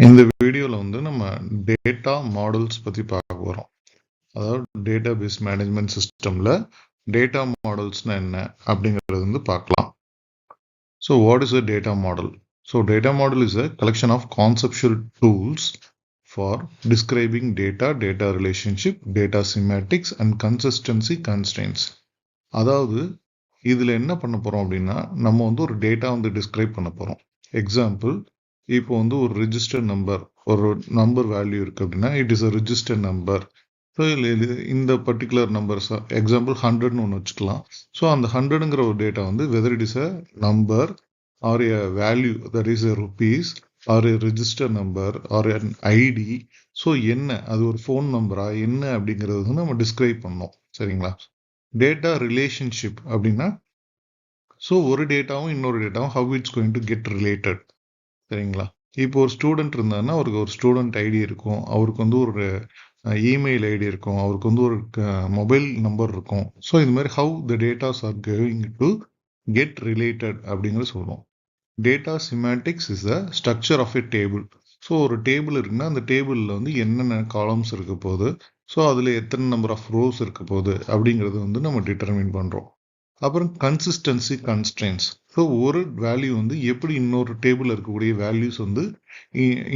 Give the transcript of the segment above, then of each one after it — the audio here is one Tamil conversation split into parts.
இந்த வீடியோவில் வந்து நம்ம டேட்டா மாடல்ஸ் பற்றி பார்க்க போகிறோம். அதாவது டேட்டா பேஸ் மேனேஜ்மெண்ட் சிஸ்டமில் டேட்டா மாடல்ஸ்னால் என்ன அப்படிங்கிறது வந்து பார்க்கலாம். So what is a data model? So data model is a collection of conceptual tools for describing data relationship, data semantics and consistency constraints. அதாவது இதில் என்ன பண்ண போகிறோம் அப்படின்னா, நம்ம வந்து ஒரு டேட்டா வந்து டிஸ்கிரைப் பண்ண போகிறோம். எக்ஸாம்பிள், இப்போ வந்து ஒரு ரிஜிஸ்டர் நம்பர், ஒரு நம்பர் வேல்யூ இருக்குது அப்படின்னா it is a register number. So இந்த பர்டிகுலர் நம்பர்ஸ் எக்ஸாம்பிள் 100ன்னு ஒன்று வச்சுக்கலாம். ஸோ அந்த 100ங்கிற ஒரு டேட்டா வந்து whether it is a number or a value, that is a rupees or a register number or an ID. So என்ன அது ஒரு ஃபோன் நம்பரா என்ன அப்படிங்கிறது வந்து நம்ம டிஸ்கிரைப் பண்ணோம். சரிங்களா? டேட்டா ரிலேஷன்ஷிப் அப்படின்னா, ஸோ ஒரு டேட்டாவும் இன்னொரு டேட்டாவும் have it's going to get related. சரிங்களா? இப்போ ஒரு ஸ்டூடெண்ட் இருந்தாருன்னா அவருக்கு ஒரு ஸ்டூடெண்ட் ஐடி இருக்கும், அவருக்கு வந்து ஒரு இமெயில் ஐடி இருக்கும், அவருக்கு வந்து ஒரு மொபைல் நம்பர் இருக்கும். ஸோ இது மாதிரி how the datas are going to get related அப்படிங்கிறது சொல்லுவோம். Data semantics is the structure of a table. So ஒரு டேபிள் இருக்குன்னா அந்த டேபிளில் வந்து என்னென்ன காலம்ஸ் இருக்க போகுது, ஸோ அதில் எத்தனை நம்பர் ஆஃப் ரோஸ் இருக்க போகுது அப்படிங்கிறது வந்து நம்ம டிட்டர்மின் பண்ணுறோம். அப்புறம் கன்சிஸ்டன்சி கன்ஸ்ட்ரெயின்ஸ். ஸோ ஒரு வேல்யூ வந்து எப்படி இன்னொரு டேபிளில் இருக்கக்கூடிய வேல்யூஸ் வந்து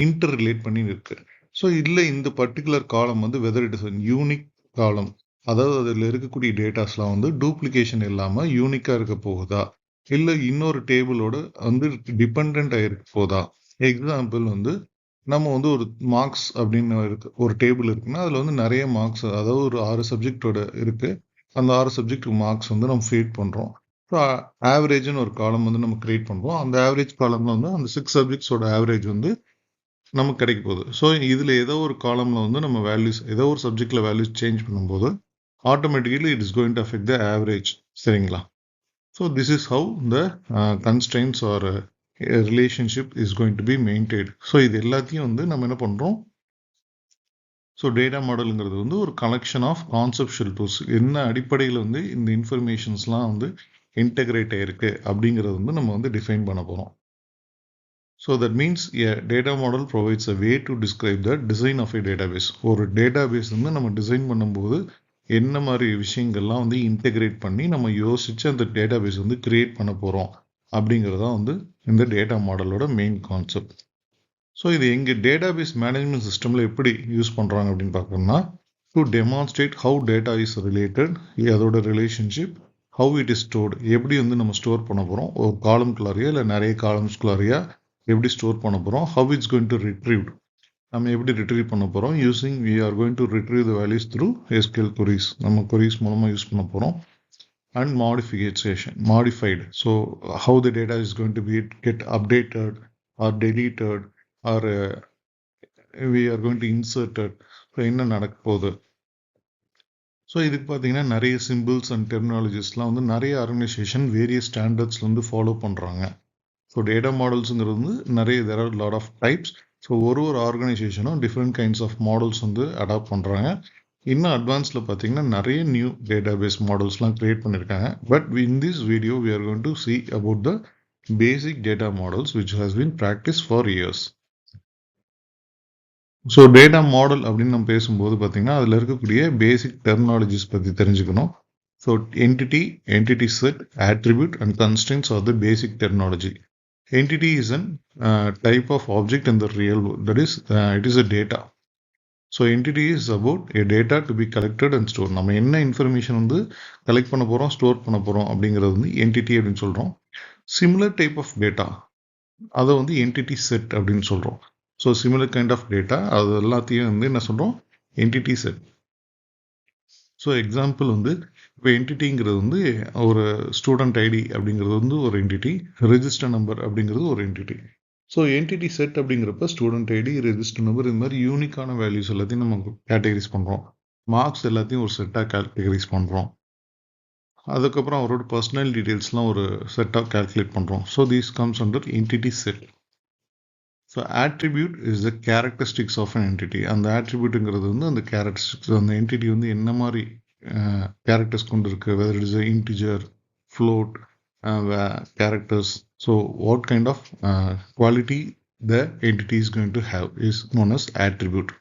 இன்டர் ரிலேட் பண்ணி இருக்கு. ஸோ இல்லை இந்த பர்டிகுலர் காலம் வந்து வெதர் இட் இஸ் யூனிக் காலம், அதாவது அதில் இருக்கக்கூடிய டேட்டாஸ்லாம் வந்து டூப்ளிகேஷன் இல்லாமல் யூனிக்காக இருக்க போகுதா, இல்லை இன்னொரு டேபிளோட வந்து டிபெண்ட் ஆகிருக்க போதா. எக்ஸாம்பிள் வந்து நம்ம வந்து ஒரு மார்க்ஸ் அப்படின்னு ஒரு டேபிள் இருக்குன்னா அதில் வந்து நிறைய மார்க்ஸ், அதாவது ஒரு 6 சப்ஜெக்டோட இருக்கு. அந்த 6 சப்ஜெக்ட் மார்க்ஸ் வந்து நம்ம ஃபீட் பண்ணுறோம். ஸோ ஆவரேஜ்னு ஒரு காலம் வந்து நம்ம கிரியேட் பண்ணுறோம். அந்த ஆவரேஜ் காலம்ல வந்து அந்த 6 சப்ஜெக்ட்ஸோட ஆவரேஜ் வந்து நமக்கு கிடைக்க போகுது. ஸோ இதில் ஏதோ ஒரு காலம்ல வந்து நம்ம வேல்யூஸ், ஏதோ ஒரு சப்ஜெக்ட்ல வேல்யூஸ் சேஞ்ச் பண்ணும்போது automatically it is going to affect the average. சரிங்களா? So this is how the constraints are relationship is going to be maintained. So இது எல்லாத்தையும் வந்து நம்ம என்ன பண்ணுறோம், ஸோ டேட்டா மாடலுங்கிறது வந்து ஒரு கலெக்ஷன் ஆஃப் கான்செப்சுவல் டூல்ஸ், என்ன அடிப்படையில் வந்து இந்த இன்ஃபர்மேஷன்ஸ்லாம் வந்து இன்டெகிரேட் ஆகிருக்கு அப்படிங்கிறது வந்து நம்ம வந்து டிஃபைன் பண்ண போகிறோம். So that means a data model provides a way to describe the design of a database. ஒரு டேட்டாபேஸ் வந்து நம்ம டிசைன் பண்ணும்போது என்ன மாதிரி விஷயங்கள்லாம் வந்து இன்டெகிரேட் பண்ணி நம்ம யோசித்து அந்த டேட்டாபேஸ் வந்து கிரியேட் பண்ண போகிறோம் அப்படிங்கிறது தான் வந்து இந்த டேட்டா மாடலோட மெயின் கான்செப்ட். ஸோ இது எங்கள் டேட்டாபேஸ் மேனேஜ்மெண்ட் சிஸ்டமில் எப்படி யூஸ் பண்ணுறாங்க அப்படின்னு பார்க்கணும்னா, to demonstrate how data is related, அதோட relationship, how it is stored, எப்படி வந்து நம்ம ஸ்டோர் பண்ண போகிறோம், ஒரு காலம்குள்ளாரியா இல்லை நிறைய காலம்ஸ்குள்ளாரியா எப்படி ஸ்டோர் பண்ண போகிறோம், how it's going to retrieve, நம்ம எப்படி ரிட்ரீவ் பண்ண போகிறோம், using we are going to retrieve the values through SQL queries, நம்ம queries மூலமாக யூஸ் பண்ண போகிறோம். And modified, so how the data is going to be get updated or deleted or we are going to insert it. ஸோ என்ன நடக்க போகுது. ஸோ இதுக்கு பார்த்தீங்கன்னா நிறைய சிம்பிள்ஸ் அண்ட் டெர்மினாலஜிஸ்லாம் வந்து நிறைய ஆர்கனைசேஷன் வேரியஸ் ஸ்டாண்டர்ட்ஸில் வந்து ஃபாலோ பண்ணுறாங்க. ஸோ டேட்டா மாடல்ஸுங்கிறது வந்து நிறைய there are lot of types. So ஒரு ஆர்கனைசேஷனும் டிஃப்ரெண்ட் கைண்ட்ஸ் ஆஃப் மாடல்ஸ் வந்து அடாப்ட் பண்ணுறாங்க. இன்னும் அட்வான்ஸில் பார்த்தீங்கன்னா நிறைய நியூ டேட்டாபேஸ் மாடல்ஸ்லாம் கிரியேட் பண்ணியிருக்காங்க. But in this video we are going to see about the basic data models which has been practiced for years. So data model அப்படின்னு நம்ம பேசும்போது பார்த்தீங்கன்னா அதில் இருக்கக்கூடிய பேசிக் டெர்மினாலஜிஸ் பற்றி தெரிஞ்சுக்கணும். So entity set, attribute and constraints are the basic terminology. Entity is an type of object in the real world, that is it is a data. So entity is about a data to be collected and stored. நம்ம என்ன இன்ஃபர்மேஷன் வந்து கலெக்ட் பண்ண போகிறோம், ஸ்டோர் பண்ண போகிறோம் அப்படிங்கிறது வந்து என்டிட்டி அப்படின்னு சொல்கிறோம். சிமிலர் டைப் ஆஃப் டேட்டா அதை வந்து என்டிட்டி செட் அப்படின்னு சொல்கிறோம். So similar kind of data அது எல்லாத்தையும் வந்து என்ன சொல்கிறோம், என்டிட்டி செட். ஸோ எக்ஸாம்பிள் வந்து இப்போ என்டிட்டிங்கிறது வந்து ஒரு ஸ்டூடெண்ட் ஐடி அப்படிங்கிறது வந்து ஒரு என்டிட்டி, ரெஜிஸ்டர் நம்பர் அப்படிங்கிறது ஒரு என்டிட்டி. ஸோ என்டிட்டி செட் அப்படிங்கிறப்ப ஸ்டூடெண்ட் ஐடி, ரெஜிஸ்டர் நம்பர், இந்த மாதிரி யூனிக்கான வேல்யூஸ் எல்லாத்தையும் நம்ம கேட்டகரைஸ் பண்ணுறோம். மார்க்ஸ் எல்லாத்தையும் ஒரு செட்டாக கேட்டகரைஸ் பண்ணுறோம். அதுக்கப்புறம் அவரோட பர்சனல் டீட்டெயில்ஸ்லாம் ஒரு செட்டாக கால்குலேட் பண்ணுறோம். So these comes under entity set. So attribute is the characteristics of an entity. அந்த ஆட்ரிபியூட்டுங்கிறது வந்து அந்த கேரக்டரிஸ்டிக்ஸ், அந்த என்டிட்டி வந்து என்ன மாதிரி கேரக்டர்ஸ் கொண்டு இருக்கு, whether it is integer, float, characters. So what kind of quality the entity is going to have is known as attribute.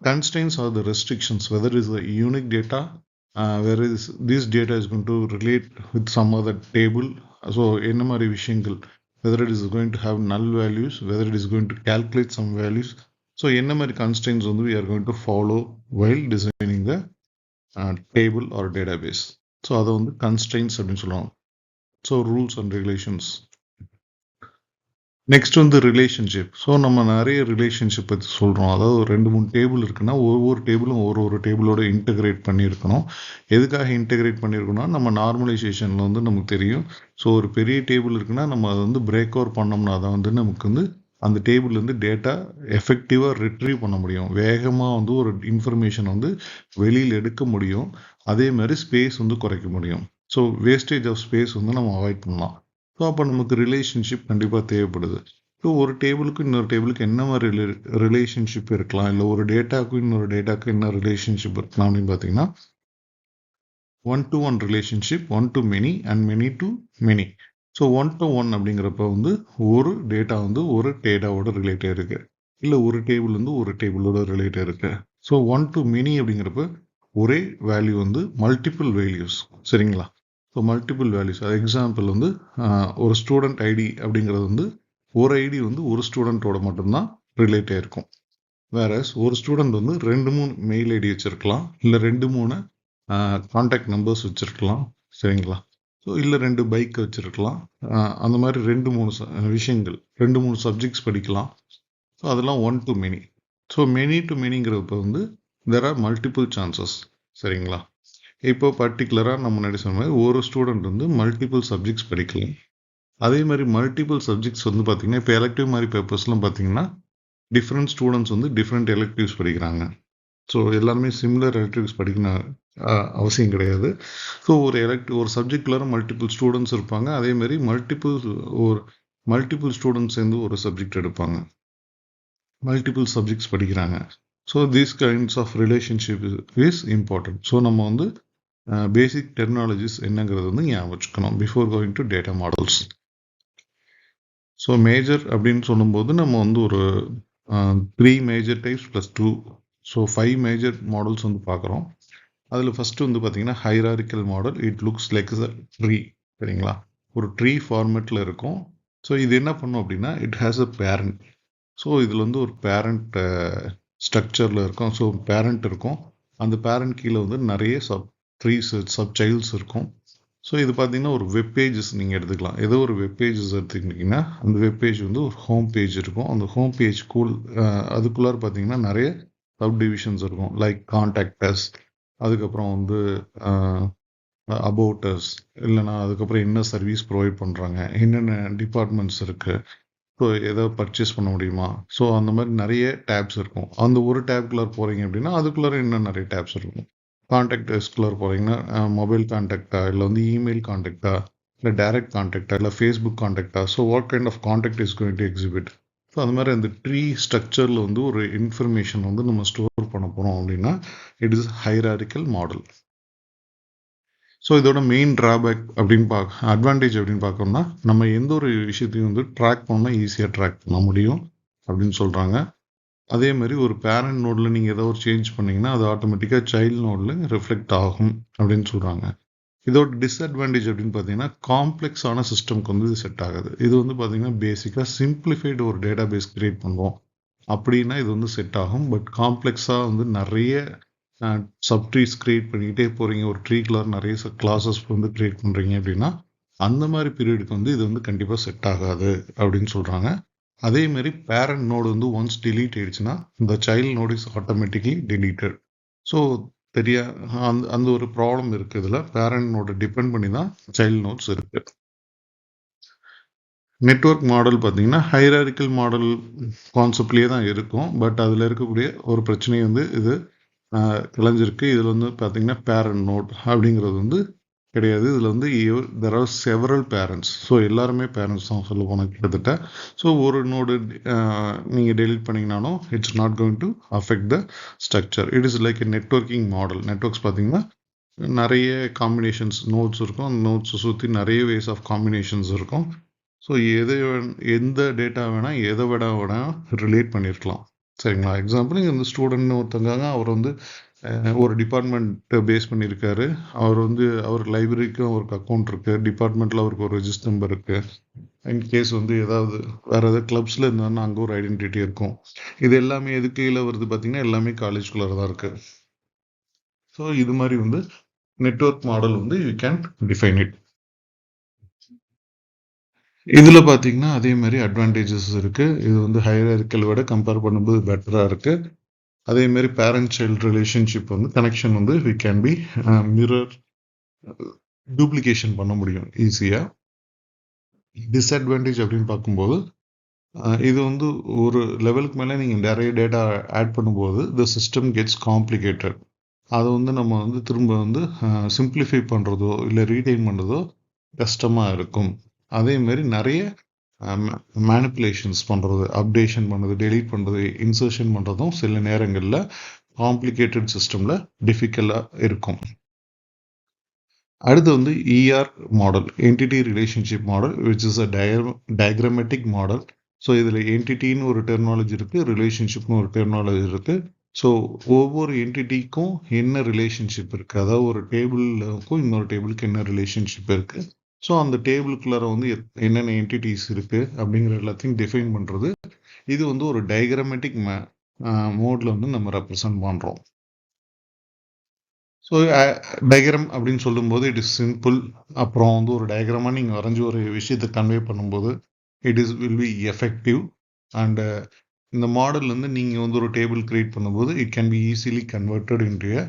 Constraints are the restrictions, whether it is a unique data, whereas this data is going to relate with some other table. So என்ன மாதிரி விஷயங்கள், whether it is going to have null values, whether it is going to calculate some values. So என்ன மாதிரி constraints வந்து we are going to follow while designing the table or database. So அதை வந்து constraints அப்படின்னு சொல்லுவாங்க. So rules and regulations. Next வந்து ரிலேஷன்ஷிப். ஸோ நம்ம நிறைய ரிலேஷன்ஷிப் பற்றி சொல்கிறோம். அதாவது ஒரு 2-3 டேபிள் இருக்குன்னா ஒவ்வொரு டேபிளும் ஒரு டேபிளோட இன்டகிரேட் பண்ணியிருக்கணும். எதுக்காக இன்டகிரேட் பண்ணியிருக்கோம்னா நம்ம நார்மலைசேஷனில் வந்து நமக்கு தெரியும். ஸோ ஒரு பெரிய டேபிள் இருக்குன்னா நம்ம அதை வந்து பிரேக் ஓவர் பண்ணோம்னா அதை வந்து நமக்கு வந்து அந்த டேபிள்லேருந்து டேட்டா எஃபெக்டிவாக ரிட்ரீவ் பண்ண முடியும். வேகமாக வந்து ஒரு இன்ஃபர்மேஷன் வந்து வெளியில் எடுக்க முடியும். அதே மாதிரி ஸ்பேஸ் வந்து குறைக்க முடியும். ஸோ வேஸ்டேஜ் ஆஃப் ஸ்பேஸ் வந்து நம்ம அவாய்ட் பண்ணலாம். ஸோ அப்போ நமக்கு ரிலேஷன்ஷிப் கண்டிப்பாக தேவைப்படுது. ஸோ ஒரு டேபிளுக்கு இன்னொரு டேபிளுக்கு என்ன மாதிரி ரிலேஷன்ஷிப் இருக்கலாம், இல்லை ஒரு டேட்டாவுக்கும் இன்னொரு டேட்டாவுக்கு என்ன ரிலேஷன்ஷிப் இருக்கலாம் அப்படின்னு பார்த்தீங்கன்னா 1-to-1 relationship, 1-to-many and many-to-many. So 1-to-1 அப்படிங்கிறப்ப வந்து ஒரு டேட்டா வந்து ஒரு டேட்டாவோட ரிலேட்டட் இருக்கு, இல்லை ஒரு டேபிள் வந்து ஒரு டேபிளோட ரிலேட்டட் இருக்கு. ஸோ 1-to-many அப்படிங்கிறப்ப ஒரே வேல்யூ வந்து மல்டிபிள் வேல்யூஸ். சரிங்களா? So multiple values. அது எக்ஸாம்பிள் வந்து ஒரு ஸ்டூடெண்ட் ஐடி அப்படிங்கிறது வந்து ஒரு ஐடி வந்து ஒரு ஸ்டூடெண்ட்டோட மட்டும்தான் ரிலேட் ஆயிருக்கும். வேற ஒரு ஸ்டூடெண்ட் வந்து 2-3 மெயில் ஐடி வச்சிருக்கலாம், இல்லை 2-3 கான்டாக்ட் நம்பர்ஸ் வச்சிருக்கலாம். சரிங்களா? ஸோ இல்லை 2 பைக் வச்சிருக்கலாம். அந்த மாதிரி 2-3 விஷயங்கள், 2-3 சப்ஜெக்ட்ஸ் படிக்கலாம். ஸோ அதெல்லாம் 1-to-many. ஸோ many-to-manyங்கிறப்ப வந்து there are multiple chances. சரிங்களா? இப்போ பர்டிகுலராக நம்ம முன்னாடி சொன்ன மாதிரி ஒரு ஸ்டூடெண்ட் வந்து மல்டிபிள் சப்ஜெக்ட்ஸ் படிக்கலாம். அதே மாதிரி மல்டிபிள் சப்ஜெக்ட்ஸ் வந்து பார்த்தீங்கன்னா இப்போ எலெக்டிவ் மாதிரி பேப்பர்ஸ்லாம் பார்த்தீங்கன்னா டிஃப்ரெண்ட் ஸ்டூடெண்ட்ஸ் வந்து டிஃப்ரெண்ட் எலெக்டிவ்ஸ் படிக்கிறாங்க. ஸோ எல்லாருமே சிமிலர் எலெக்டிவ்ஸ் படிக்கணும் அவசியம் கிடையாது. ஸோ ஒரு சப்ஜெக்ட்குள்ளார மல்டிபிள் ஸ்டூடெண்ட்ஸ் இருப்பாங்க. அதே மாதிரி மல்டிபிள் ஸ்டூடெண்ட்ஸ் சேர்ந்து ஒரு சப்ஜெக்ட் எடுப்பாங்க, மல்டிபிள் சப்ஜெக்ட்ஸ் படிக்கிறாங்க. So these kinds of relationship is important. So நம்ம வந்து பேசிக் டெர்மினாலஜிஸ் என்னங்கிறது வந்து ஞாபகம் வச்சுக்கணும் before going to data models. So major அப்படின்னு சொல்லும்போது நம்ம வந்து ஒரு 3 major types plus 2, so 5 major models வந்து பார்க்குறோம். அதில் ஃபஸ்ட்டு வந்து பார்த்தீங்கன்னா hierarchical model. It looks like a tree. சரிங்களா? ஒரு ட்ரீ ஃபார்மேட்டில் இருக்கும். ஸோ இது என்ன பண்ணும் அப்படின்னா it has a parent. So இதில் வந்து ஒரு பேரண்ட் ஸ்ட்ரக்சரில் இருக்கும். ஸோ பேரண்ட் இருக்கும், அந்த பேரண்ட் கீழே வந்து நிறைய சப் சைல்ட்ஸ் இருக்கும். ஸோ இது பார்த்தீங்கன்னா ஒரு வெப்பேஜஸ் நீங்கள் எடுத்துக்கலாம். ஏதோ ஒரு வெப்பேஜஸ் எடுத்துக்கிட்டிங்கன்னா அந்த வெப்பேஜ் வந்து ஒரு ஹோம் பேஜ் இருக்கும். அந்த ஹோம் பேஜ் அதுக்குள்ளார பார்த்தீங்கன்னா நிறைய சப் டிவிஷன்ஸ் இருக்கும். லைக் கான்டாக்டர்ஸ், அதுக்கப்புறம் வந்து அபவுட்டர்ஸ், இல்லைனா அதுக்கப்புறம் என்ன சர்வீஸ் ப்ரொவைட் பண்ணுறாங்க, என்னென்ன டிபார்ட்மெண்ட்ஸ் இருக்குது, ஸோ எதாவது பர்ச்சேஸ் பண்ண முடியுமா, ஸோ அந்த மாதிரி நிறைய டேப்ஸ் இருக்கும். அந்த ஒரு டேப்குள்ளார போகிறீங்க அப்படின்னா அதுக்குள்ளார இன்னும் நிறைய டேப்ஸ் இருக்கும். கான்டாக்டர்ஸ்குள்ளார போகிறீங்கன்னா மொபைல் கான்டாக்டா, இல்லை வந்து இமெயில் கான்டாக்டா, இல்லை டைரக்ட் கான்டாக்டா, இல்லை ஃபேஸ்புக் கான்டாக்டா, so what kind of contact is going to exhibit. So அந்த மாதிரி அந்த ட்ரீ ஸ்ட்ரக்சரில் வந்து ஒரு இன்ஃபர்மேஷன் வந்து நம்ம ஸ்டோர் பண்ண போகிறோம் அப்படின்னா it is hierarchical model. So இதோட மெயின் ட்ராபேக் அட்வான்டேஜ் அப்படின்னு பார்க்கணும்னா நம்ம எந்த ஒரு விஷயத்தையும் வந்து ட்ராக் பண்ணால் ஈஸியாக ட்ராக் பண்ண முடியும் அப்படின்னு சொல்கிறாங்க. அதே மாதிரி ஒரு பேரண்ட் நோடில் நீங்கள் ஏதோ ஒரு சேஞ்ச் பண்ணிங்கன்னா அது ஆட்டோமேட்டிக்காக சைல்டு நோடில் ரிஃப்ளெக்ட் ஆகும் அப்படின்னு சொல்கிறாங்க. இதோட டிஸ்அட்வான்டேஜ் அப்படின்னு பார்த்தீங்கன்னா காம்ப்ளெக்ஸான சிஸ்டம்க்கு வந்து இது செட் ஆகுது. இது வந்து பார்த்தீங்கன்னா பேசிக்காக சிம்பிளிஃபைடு ஒரு டேட்டா பேஸ் கிரியேட் பண்ணுவோம் அப்படின்னா இது வந்து செட் ஆகும். பட் காம்ப்ளெக்ஸாக வந்து நிறைய சப்ட்ரீஸ் கிரியேட் பண்ணிக்கிட்டே போகிறீங்க, ஒரு ட்ரீக்குள்ளார நிறைய கிளாஸஸ் வந்து கிரியேட் பண்ணுறீங்க அப்படின்னா அந்த மாதிரி பீரியடுக்கு வந்து இது வந்து கண்டிப்பாக செட் ஆகாது அப்படின்னு சொல்கிறாங்க. அதே மாதிரி பேரண்ட் நோடு வந்து ஒன்ஸ் டிலீட் ஆயிடுச்சுன்னா இந்த child node is automatically deleted. So அந்த ஒரு ப்ராப்ளம் இருக்குது. இதில் பேரண்ட் நோடு டிபெண்ட் பண்ணி தான் சைல்டு நோட்ஸ் இருக்கு. நெட்வொர்க் மாடல் பார்த்தீங்கன்னா ஹைராரிக்கல் மாடல் கான்செப்ட்லேயே தான் இருக்கும். பட் அதில் இருக்கக்கூடிய ஒரு பிரச்சனை வந்து இது கிளஞ்சிருக்கு. இதில் வந்து பார்த்தீங்கன்னா பேரண்ட் நோட் அப்படிங்கிறது வந்து கிடையாது. இதில் வந்து there are several parents. So எல்லாருமே பேரண்ட்ஸ் தான் சொல்ல போனால் கிட்டத்தட்ட. ஸோ ஒரு நோடு நீங்கள் டெலிட் பண்ணிங்கனாலும் it's not going to affect the structure. It is like a networking model. Networks பார்த்தீங்கன்னா நிறைய காம்பினேஷன்ஸ் நோட்ஸ் இருக்கும். அந்த நோட்ஸை சுற்றி நிறைய வேஸ் ஆஃப் காம்பினேஷன்ஸ் இருக்கும். ஸோ எந்த டேட்டா வேணால் எதை வேணால் ரிலேட் பண்ணியிருக்கலாம். சரிங்களா? எக்ஸாம்பிள் இங்கே வந்து ஸ்டூடெண்ட்னு ஒருத்தவங்க அவர் வந்து ஒரு டிபார்ட்மெண்ட் பேஸ் பண்ணியிருக்காரு. அவர் லைப்ரரிக்கும் அவருக்கு அக்கௌண்ட் இருக்குது, டிபார்ட்மெண்ட்டில் அவருக்கு ஒரு ரெஜிஸ்டர் நம்பர் இருக்குது. இன்கேஸ் வந்து வேறு ஏதாவது கிளப்ஸில் இருந்தாலும் அங்கே ஒரு ஐடென்டிட்டி இருக்கும். இது எல்லாமே எது கீழே வருது பார்த்தீங்கன்னா எல்லாமே காலேஜ்குள்ளே தான் இருக்குது. ஸோ இது மாதிரி வந்து நெட்வொர்க் மாடல் வந்து யூ கேன் டிஃபைன் இட். இதில் பார்த்தீங்கன்னா அதே மாதிரி அட்வான்டேஜஸ் இருக்குது. இது வந்து ஹையரார்க்கியல் விட கம்பேர் பண்ணும்போது பெட்டராக இருக்குது. அதே மாதிரி பேரண்ட் சைல்டு ரிலேஷன்ஷிப் வந்து கனெக்ஷன் வந்து we can be mirror duplication பண்ண முடியும் ஈஸியாக. டிஸ்அட்வான்டேஜ் அப்படின்னு பார்க்கும்போது இது வந்து ஒரு லெவலுக்கு மேலே நீங்கள் நிறைய டேட்டா ஆட் பண்ணும்போது த சிஸ்டம் கெட்ஸ் காம்ப்ளிகேட்டட். அதை வந்து நம்ம வந்து திரும்ப வந்து சிம்பிளிஃபை பண்ணுறதோ இல்லை ரீடைன் பண்ணுறதோ கஷ்டமாக இருக்கும். அதே மாதிரி நிறைய மேனிப்புலேஷன்ஸ் பண்ணுறது, அப்டேஷன் பண்ணுறது, டெலீட் பண்ணுறது, இன்சர்ஷன் பண்ணுறதும் சில நேரங்களில் காம்ப்ளிகேட்டட் சிஸ்டமில் டிஃபிகல்ட்டாக இருக்கும். அடுத்து வந்து ER model, entity relationship model, which is a diagrammatic model. So இதில் என்டிட்டின்னு ஒரு டெர்மினாலஜி இருக்குது, ரிலேஷன்ஷிப்னு ஒரு டெர்மினாலஜி இருக்குது. ஸோ ஒவ்வொரு என்டிட்டிக்கும் என்ன ரிலேஷன்ஷிப் இருக்குது, அதாவது ஒரு டேபிளுக்கும் இன்னொரு டேபிளுக்கு என்ன ரிலேஷன்ஷிப் இருக்குது, ஸோ அந்த டேபிளுக்குள்ளார வந்து என்னென்ன என்டிட்டிஸ் இருக்குது அப்படிங்கிற எல்லாத்தையும் டிஃபைன் பண்ணுறது. இது வந்து ஒரு டயக்ராமேட்டிக் மோடில் வந்து நம்ம ரெப்ரசன்ட் பண்ணுறோம். ஸோ டயக்ராம் அப்படின்னு சொல்லும்போது இட் இஸ் சிம்பிள். அப்புறம் வந்து ஒரு டயக்ராமாக நீங்கள் வரைஞ்சி ஒரு விஷயத்தை கன்வே பண்ணும்போது வில் பி எஃபெக்டிவ். அண்டு இந்த மாடல் வந்து நீங்கள் வந்து ஒரு டேபிள் கிரியேட் பண்ணும்போது it can be easily converted into a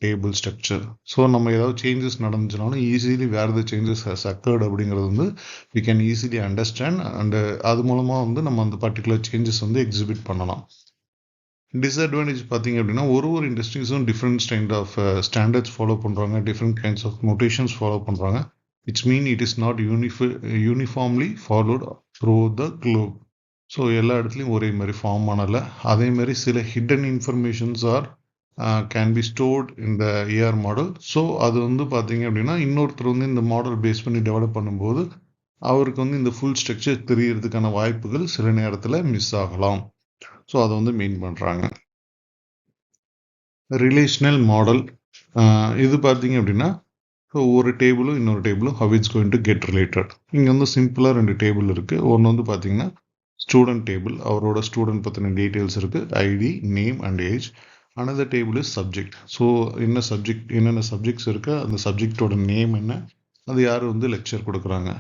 table structure. So நம்ம ஏதாவது சேஞ்சஸ் நடந்துச்சுனாலும் easily where the changes has occurred அப்படிங்கிறது வந்து we can easily understand. And அது மூலமாக வந்து நம்ம அந்த பர்டிகுலர் சேஞ்சஸ் வந்து எக்ஸிபிட் பண்ணலாம். டிஸ்அட்வான்டேஜ் பார்த்தீங்க அப்படின்னா ஒரு இண்டஸ்ட்ரீஸும் different kind of standards follow பண்ணுறாங்க, different kinds of notations follow பண்ணுறாங்க. It's mean it is not uniformly followed through the Globe. So எல்லா இடத்துலையும் ஒரே மாதிரி ஃபார்ம் பண்ணலை. அதே மாதிரி சில hidden informations R can be stored இந்த ஏஆர் மாடல். ஸோ அது வந்து பார்த்தீங்க அப்படின்னா இன்னொருத்தர் வந்து இந்த மாடல் பேஸ் பண்ணி டெவலப் பண்ணும்போது அவருக்கு வந்து இந்த ஃபுல் ஸ்ட்ரக்சர் தெரியறதுக்கான வாய்ப்புகள் சில நேரத்தில் மிஸ் ஆகலாம். ஸோ அதை வந்து மெயின் பண்ணுறாங்க. ரிலேஷனல் மாடல் இது பார்த்தீங்க அப்படின்னா ஒரு டேபிளும் இன்னொரு டேபிளும் how it's going to get related. இங்கே வந்து சிம்பிளாக 2 டேபிள் இருக்குது. ஒன்று வந்து பார்த்தீங்கன்னா ஸ்டூடெண்ட் டேபிள், அவரோட ஸ்டூடெண்ட் பற்றின டீட்டெயில்ஸ் இருக்குது, ID, name and age. Another table is subject. So என்னென்ன சப்ஜெக்ட்ஸ் இருக்குது, அந்த சப்ஜெக்டோட நேம் என்ன, அது யார் வந்து லெக்சர் கொடுக்குறாங்க.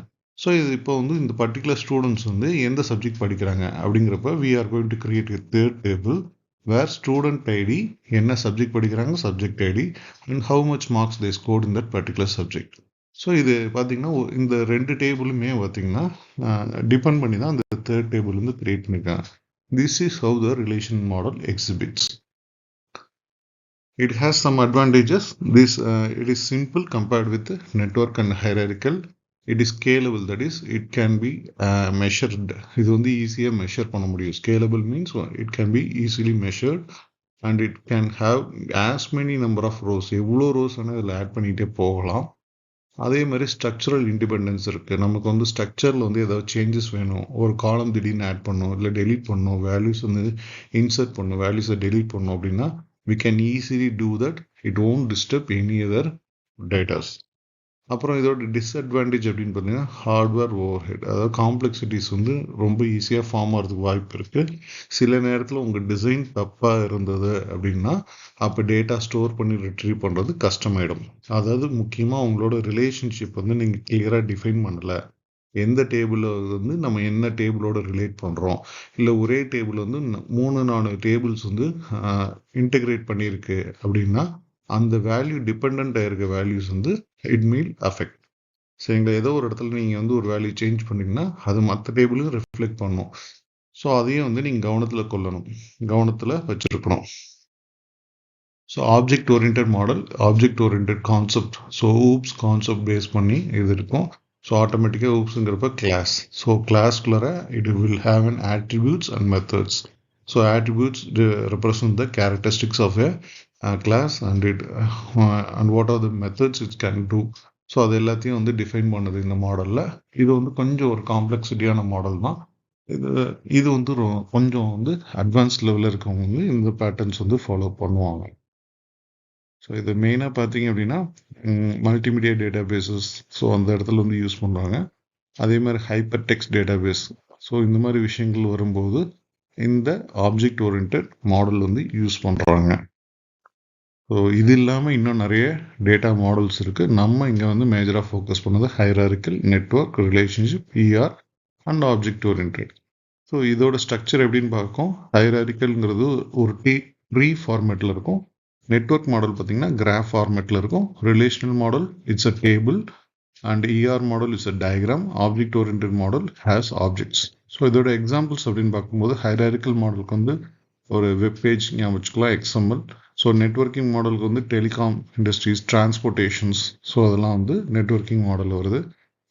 ஸோ இது இப்போ வந்து இந்த பர்டிகுலர் ஸ்டூடெண்ட்ஸ் வந்து எந்த சப்ஜெக்ட் படிக்கிறாங்க அப்படிங்கிறப்ப we are going to create a third table where student ID, என்ன சப்ஜெக்ட் படிக்கிறாங்க, subject ID and how much marks they scored in that particular subject. So இது பார்த்தீங்கன்னா இந்த 2 டேபிளுமே பார்த்தீங்கன்னா டிபெண்ட் பண்ணி தான் அந்த தேர்ட் டேபிள் வந்து கிரியேட் பண்ணியிருக்காங்க. This is how the relation model exhibits. It has some advantages. It is simple compared with network and hierarchical. It is scalable, that is it can be measured. இது வந்து ஈஸியாக மெஷர் பண்ண முடியும். Scalable means it can be easily measured and it can have as many number of rows. எவ்வளோ ரோஸ் வேணால் இதில் ஆட் பண்ணிகிட்டே போகலாம். அதே மாதிரி ஸ்ட்ரக்சரல் இண்டிபெண்டன்ஸ் இருக்குது. நமக்கு வந்து ஸ்ட்ரக்சரில் வந்து ஏதாவது சேஞ்சஸ் வேணும், ஒரு காலம் திடீர்னு ஆட் பண்ணணும், இல்லை டெலீட் பண்ணணும், வேல்யூஸ் வந்து இன்சர்ட் பண்ணணும், வேல்யூஸை டெலீட் பண்ணணும் அப்படின்னா we can easily do that. It won't disturb any other data. அப்புறம் இதோட டிஸ்அட்வான்டேஜ் அப்படின்னு பார்த்தீங்கன்னா ஹார்ட்வேர் ஓவர் ஹெட், அதாவது காம்ப்ளெக்சிட்டிஸ் வந்து ரொம்ப ஈஸியாக ஃபார்ம் ஆகிறதுக்கு வாய்ப்பு இருக்குது. சில நேரத்தில் உங்கள் டிசைன் தப்பாக இருந்தது அப்படின்னா அப்போ டேட்டா ஸ்டோர் பண்ணி ரிட்ரீவ் பண்ணுறது கஷ்டமாயிடும். அதாவது முக்கியமாக உங்களோட ரிலேஷன்ஷிப் வந்து நீங்கள் கிளியராக டிஃபைன் பண்ணலை. எந்த டேபிளில் வந்து நம்ம என்ன டேபிளோட ரிலேட் பண்ணுறோம், இல்லை ஒரே டேபிள் வந்து 3-4 டேபிள்ஸ் வந்து இன்டெகிரேட் பண்ணியிருக்கு அப்படின்னா அந்த வேல்யூ டிபெண்ட் ஆகிருக்க வேல்யூஸ் வந்து இட் மீல் அஃபெக்ட். சரிங்களா? ஏதோ ஒரு இடத்துல நீங்கள் வந்து ஒரு வேல்யூ சேஞ்ச் பண்ணிங்கன்னா அது மற்ற டேபிளும் ரிஃப்ளெக்ட் பண்ணும். ஸோ அதையும் வந்து நீங்கள் கவனத்தில் வச்சுருக்கணும். So object orient model, object oriented concept, so oops concept base பண்ணி இது இருக்கும். ஸோ ஆட்டோமேட்டிக்காக ஊப்ஸுங்கிறப்ப கிளாஸ். ஸோ கிளாஸ்குள்ளார it will have an attributes and methods. So attributes represent the characteristics of a class and what are the methods it can do. So அது எல்லாத்தையும் வந்து டிஃபைன் பண்ணுது இந்த மாடலில். இது வந்து கொஞ்சம் ஒரு காம்ப்ளெக்சிட்டியான மாடல் தான். இது வந்து கொஞ்சம் வந்து அட்வான்ஸ் லெவலில் இருக்கவங்க வந்து இந்த பேட்டர்ன்ஸ் வந்து ஃபாலோ பண்ணுவாங்க. ஸோ இது மெயினாக பார்த்தீங்க அப்படின்னா மல்டிமீடியா டேட்டா பேசஸ், ஸோ அந்த இடத்துல வந்து யூஸ் பண்ணுறாங்க. அதே மாதிரி hypertext database, so இந்த மாதிரி விஷயங்கள் வரும்போது இந்த ஆப்ஜெக்ட் ஓரியன்ட் மாடல் வந்து யூஸ் பண்ணுறாங்க. ஸோ இது இல்லாமல் இன்னும் நிறைய டேட்டா மாடல்ஸ் இருக்குது. நம்ம இங்கே வந்து மேஜராக ஃபோக்கஸ் பண்ணது hierarchical, network, relationship, ER and object orient. So இதோட ஸ்ட்ரக்சர் எப்படின்னு பார்க்கும். ஹைராரிக்கல்ங்கிறது ஒரு ட்ரீ ஃபார்மேட்டில் இருக்கும். நெட்வொர்க் மாடல் பார்த்தீங்கன்னா கிராஃப் ஃபார்மேட்டில் இருக்கும். Relational model it's a table and ER model is a diagram. Object orient model has objects. So இதோட எக்ஸாம்பிள்ஸ் அப்படின்னு பார்க்கும்போது ஹைராரிக்கல் மாடலுக்கு வந்து ஒரு வெப்பேஜ் ஞாபகம் வச்சுக்கலாம், எக்ஸ்எம்எல். ஸோ நெட்வொர்க்கிங் மாடலுக்கு வந்து டெலிகாம் இண்டஸ்ட்ரீஸ், டிரான்ஸ்போர்ட்டேஷன்ஸ், ஸோ அதெல்லாம் வந்து நெட்வொர்க்கிங் மாடல் வருது.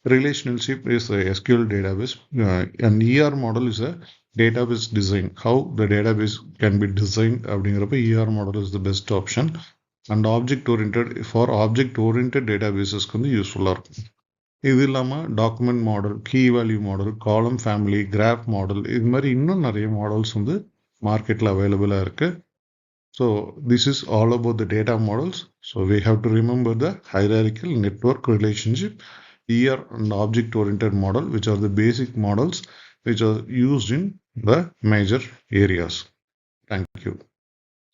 Relationship is a SQL database. An ER model is a database design. How the database can be designed அப்படிங்கிறப்ப ER model is the best option. And object oriented, for object oriented databasesக்கு வந்து யூஸ்ஃபுல்லாக இருக்கும். இது இல்லாமல் document model, key value model, column family, graph model, இது மாதிரி இன்னும் நிறைய மாடல்ஸ் வந்து மார்க்கெட்டில் அவைலபிளாக இருக்குது. So this is all about the data models. So we have to remember the hierarchical, network, relationship, ER and object oriented model, which are the basic models which are used in the major areas. Thank you.